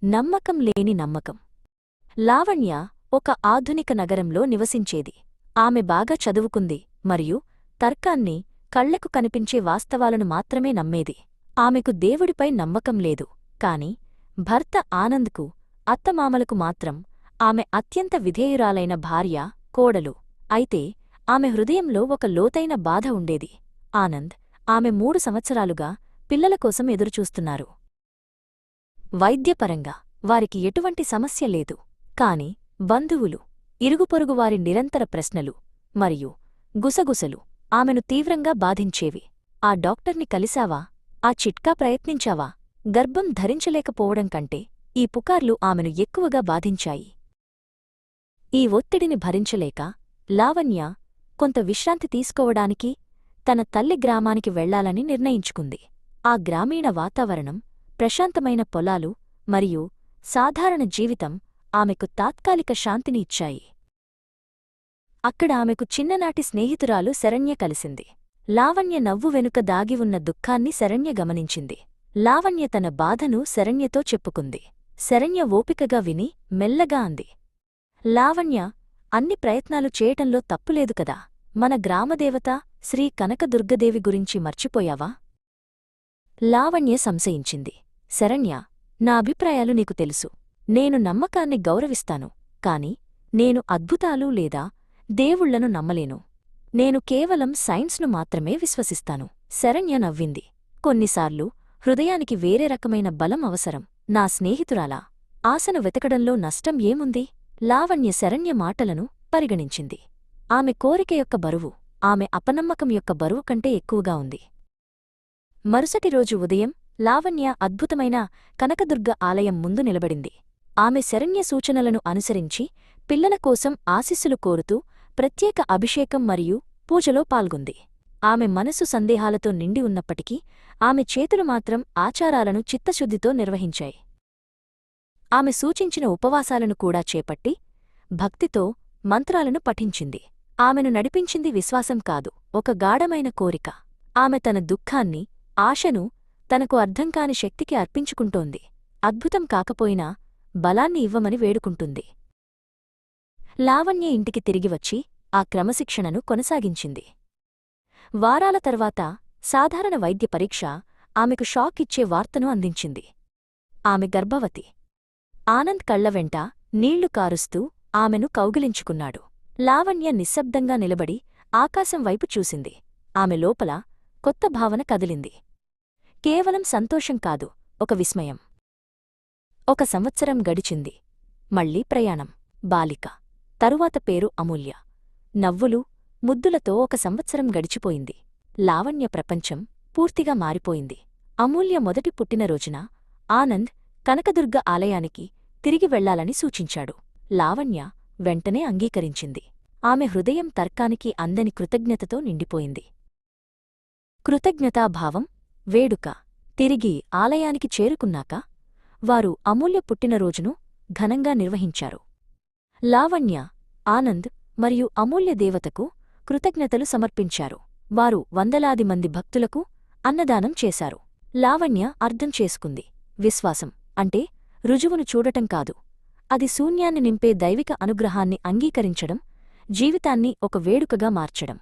నమ్మకం లేని నమ్మకం. లావణ్య ఒక ఆధునిక నగరంలో నివసించేది. ఆమె బాగా చదువుకుంది మరియు తర్కాన్ని, కళ్లకు కనిపించే వాస్తవాలను మాత్రమే నమ్మేది. ఆమెకు దేవుడిపై నమ్మకం లేదు. కాని భర్త ఆనంద్కు, అత్తమామలకు మాత్రం ఆమె అత్యంత విధేయురాలైన భార్య, కోడలు. అయితే ఆమె హృదయంలో ఒక లోతైన బాధ ఉండేది. ఆనంద్, ఆమె 3 సంవత్సరాలుగా పిల్లల కోసం ఎదురుచూస్తున్నారు. వైద్యపరంగా వారికి ఎటువంటి సమస్య లేదు. కాని బంధువులు, ఇరుగుపొరుగువారి నిరంతర ప్రశ్నలు మరియు గుసగుసలు ఆమెను తీవ్రంగా బాధించేవి. ఆ డాక్టర్ని కలిశావా? ఆ చిట్కా ప్రయత్నించావా? గర్భం ధరించలేకపోవడం కంటే ఈ పుకార్లు ఆమెను ఎక్కువగా బాధించాయి. ఈ ఒత్తిడిని భరించలేక లావణ్య కొంత విశ్రాంతి తీసుకోవడానికి తన తల్లి గ్రామానికి వెళ్లాలని నిర్ణయించుకుంది. ఆ గ్రామీణ వాతావరణం, ప్రశాంతమైన పొలాలు మరియు సాధారణ జీవితం ఆమెకు తాత్కాలిక శాంతిని ఇచ్చాయి. అక్కడ ఆమెకు చిన్ననాటి స్నేహితురాలు శరణ్య కలిసింది. లావణ్య నవ్వు వెనుక దాగి ఉన్న దుఃఖాన్ని శరణ్య గమనించింది. లావణ్య తన బాధను శరణ్యతో చెప్పుకుంది. శరణ్య ఓపికగా విని మెల్లగా అంది, లావణ్య, అన్ని ప్రయత్నాలు చేయటంలో తప్పులేదు కదా. మన గ్రామదేవత శ్రీ కనకదుర్గదేవి గురించి మర్చిపోయావా? లావణ్య సంశయించింది. శరణ్య, నా అభిప్రాయాలు నీకు తెలుసు. నేను నమ్మకాన్ని గౌరవిస్తాను. కాని నేను అద్భుతాలు లేదా దేవుళ్లను నమ్మలేను. నేను కేవలం సైన్స్ను మాత్రమే విశ్వసిస్తాను. శరణ్య నవ్వింది. కొన్నిసార్లు హృదయానికి వేరే రకమైన బలం అవసరం. నా స్నేహితురాలా, ఆశను వెతకడంలో నష్టం ఏముంది? లావణ్య శరణ్య మాటలను పరిగణించింది. ఆమె కోరిక యొక్క బరువు ఆమె అపనమ్మకం యొక్క బరువు కంటే ఎక్కువగా ఉంది. మరుసటి రోజు ఉదయం లావణ్య అద్భుతమైన కనకదుర్గ ఆలయం ముందు నిలబడింది. ఆమె శరణ్య సూచనలను అనుసరించి పిల్లల కోసం ఆశీస్సులు కోరుతూ ప్రత్యేక అభిషేకం మరియు పూజలో పాల్గొంది. ఆమె మనసు సందేహాలతో నిండి ఉన్నప్పటికీ ఆమె చేతులు మాత్రం ఆచారాలను చిత్తశుద్ధితో నిర్వహించాయి. ఆమె సూచించిన ఉపవాసాలను కూడా చేపట్టి భక్తితో మంత్రాలను పఠించింది. ఆమెను నడిపించింది విశ్వాసం కాదు, ఒక గాఢమైన కోరిక. ఆమె తన దుఃఖాన్ని, ఆశను తనకు అర్థంకాని శక్తికి అర్పించుకుంటోంది. అద్భుతం కాకపోయినా బలాన్ని ఇవ్వమని వేడుకుంటుంది. లావణ్య ఇంటికి తిరిగివచ్చి ఆ క్రమశిక్షణను కొనసాగించింది. వారాల తర్వాత సాధారణ వైద్య పరీక్ష ఆమెకు షాక్ ఇచ్చే వార్తను అందించింది. ఆమె గర్భవతి. ఆనంద్ కళ్లవెంట నీళ్లు కారుస్తూ ఆమెను కౌగిలించుకున్నాడు. లావణ్య నిశ్శబ్దంగా నిలబడి ఆకాశం వైపు చూసింది. ఆమె లోపల కొత్త భావన కదిలింది. కేవలం సంతోషం కాదు, ఒక విస్మయం. 1 సంవత్సరం గడిచింది. మళ్లీ ప్రయాణం. బాలిక. తరువాత పేరు అమూల్య. నవ్వులు, ముద్దులతో 1 సంవత్సరం గడిచిపోయింది. లావణ్య ప్రపంచం పూర్తిగా మారిపోయింది. అమూల్య మొదటి పుట్టినరోజున ఆనంద్ కనకదుర్గ ఆలయానికి తిరిగి వెళ్లాలని సూచించాడు. లావణ్య వెంటనే అంగీకరించింది. ఆమె హృదయం తర్కానికి అందని కృతజ్ఞతతో నిండిపోయింది. కృతజ్ఞతాభావం, వేడుక. తిరిగి ఆలయానికి చేరుకున్నాక వారు అమూల్య పుట్టినరోజును ఘనంగా నిర్వహించారు. లావణ్య, ఆనంద్ మరియు అమూల్య దేవతకు కృతజ్ఞతలు సమర్పించారు. వారు వందలాది మంది భక్తులకు అన్నదానం చేశారు. లావణ్య అర్థం చేసుకుంది. విశ్వాసం అంటే రుజువును చూడటం కాదు, అది శూన్యాన్ని నింపే దైవిక అనుగ్రహాన్ని అంగీకరించడం, జీవితాన్ని ఒక వేడుకగా మార్చడం.